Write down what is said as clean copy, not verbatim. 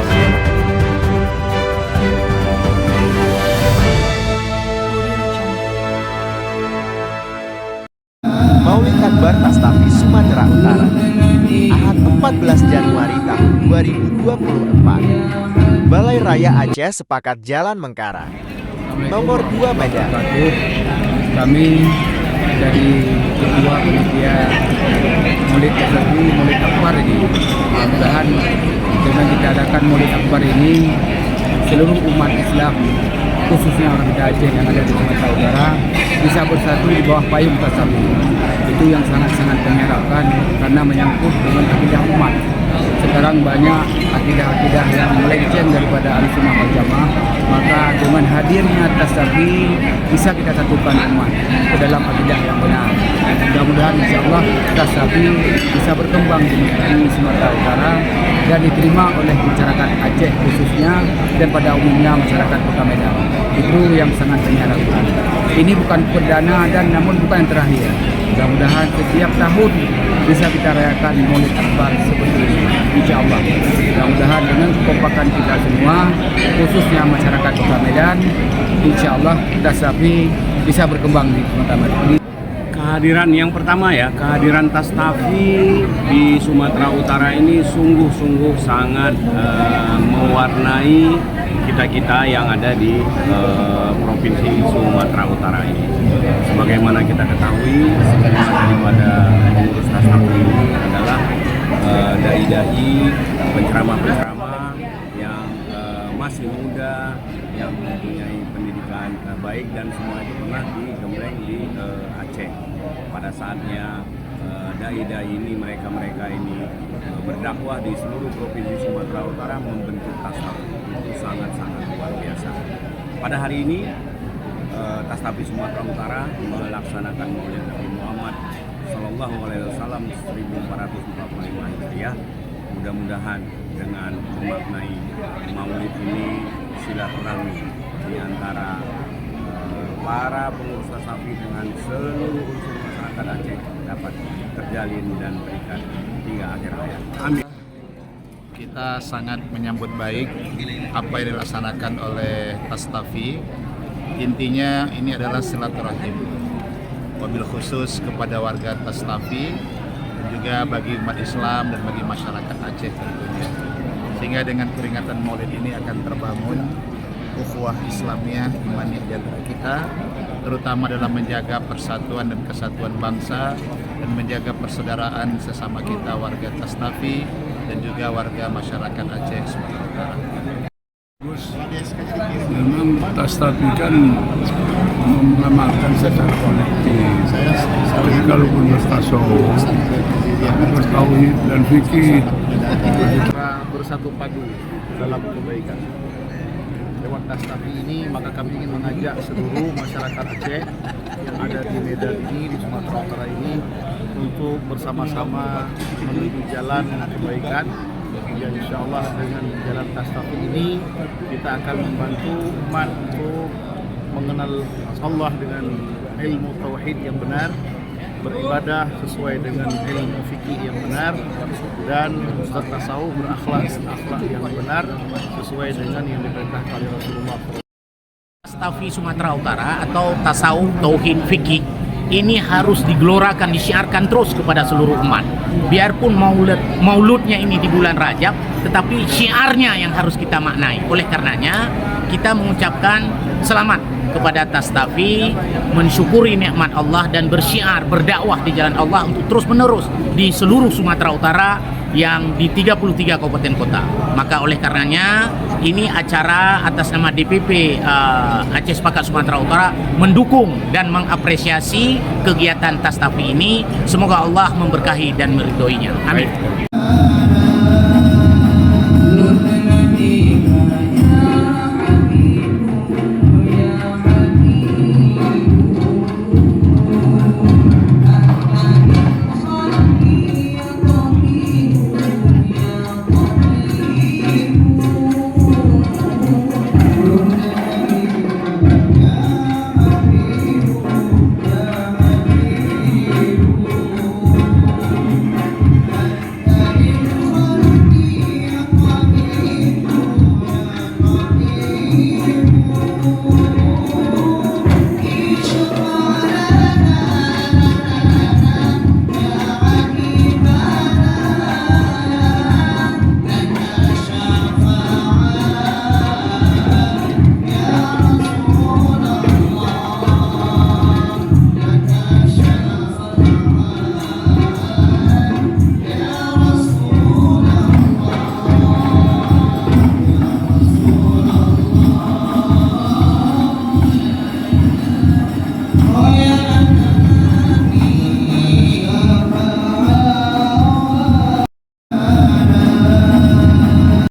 Tasir. Maulid Akbar Tastafi Sumatera Utara, Ahad 14 Januari tahun 2024. Balai Raya Aceh Sepakat Jalan Mengkara, nomor 2 Medan. Kami dari Ketua Panitia Maulid Tastafi Maulid Akbar ini, mudah-mudahan dengan kita adakan Maulid Akbar ini, seluruh umat Islam, khususnya orang kita Aceh yang ada di Sumatera Utara, bisa bersatu di bawah payung Tastafi. Itu yang sangat-sangat kami harapkan karena menyangkut dengan akidah umat. Sekarang banyak akidah-akidah yang melenceng daripada Ahlussunnah wal Jamaah, maka dengan hadirnya Tastafi bisa kita satukan umat ke dalam akidah yang benar. Mudah-mudahan insyaAllah Tastafi bisa berkembang di Sumatera Utara dan diterima oleh masyarakat Aceh khususnya dan pada umumnya masyarakat Kota Medan. Itu yang sangat kami harapkan. Ini bukan perdana dan namun bukan yang terakhir. Mudah-mudahan setiap tahun bisa kita rayakan Maulid Akbar seperti ini, insya-Allah. Mudah-mudahan dengan kekompakan kita semua, khususnya masyarakat Kota Medan, insya-Allah Tastafi bisa berkembang di Kota Medan. Kehadiran yang pertama ya, kehadiran Tastafi di Sumatera Utara ini sungguh-sungguh sangat mewarnai kita-kita yang ada di Provinsi Sumatera Utara ini. Sebagaimana kita ketahui, semua daripada pengurus Tastafi ini adalah dai-dai, penceramah-penceramah yang masih muda, yang mempunyai pendidikan baik dan semua itu pernah digembleng di Aceh. Pada saatnya dai-dai ini, mereka ini berdakwah di seluruh provinsi Sumatera Utara, membentuk Tastafi. Itu sangat-sangat luar biasa. Pada hari ini Tastafi Sumatera Utara melaksanakan Maulid Nabi Muhammad Sallallahu Alaihi Wasallam 1445 Hijriah. Mudah-mudahan dengan memaknai Maulid ini, silaturahmi di antara para pengurus Tastafi dengan seluruh unsur masyarakat Aceh dapat terjalin dan berikan hingga akhir hayat. Amin. Kita sangat menyambut baik apa yang dilaksanakan oleh Tastafi. Intinya ini adalah silaturahim, wabil khusus kepada warga Tastafi dan juga bagi umat Islam dan bagi masyarakat Aceh tentunya. Sehingga dengan peringatan Maulid ini akan terbangun ukhuwah Islamiyah imaniyah di antara kita, terutama dalam menjaga persatuan dan kesatuan bangsa dan menjaga persaudaraan sesama kita warga Tastafi dan juga warga masyarakat Aceh Sumatera Utara. Memang Tastafi kan mengamalkan secara kolektif. Tapi kalau pun bertasawuf, bertauhid dan fikih, Kita bersatu padu dalam kebaikan. Lewat Tastafi ini maka kami ingin mengajak seluruh masyarakat Aceh yang ada di Medan ini, di Sumatera Utara ini, untuk bersama-sama menuju jalan kebaikan. Ya, insya Allah dengan jalan Tastafi ini kita akan membantu umat untuk mengenal Allah dengan ilmu tauhid yang benar, beribadah sesuai dengan ilmu fikih yang benar, dan bertasawuf, berakhlak yang benar sesuai dengan yang diperintahkan oleh Rasulullah. Tastafi Sumatera Utara atau tasawuf tauhid fikih ini harus digelorakan, disiarkan terus kepada seluruh umat. Biarpun mauludnya ini di bulan Rajab, tetapi syiarnya yang harus kita maknai. Oleh karenanya kita mengucapkan selamat kepada Tastafi, mensyukuri nikmat Allah dan bersyiar, berdakwah di jalan Allah untuk terus menerus di seluruh Sumatera Utara yang di 33 kabupaten kota. Maka oleh karenanya ini acara atas nama DPP Aceh Sepakat Sumatera Utara mendukung dan mengapresiasi kegiatan Tastafi ini. Semoga Allah memberkahi dan meridhoinya. Amin.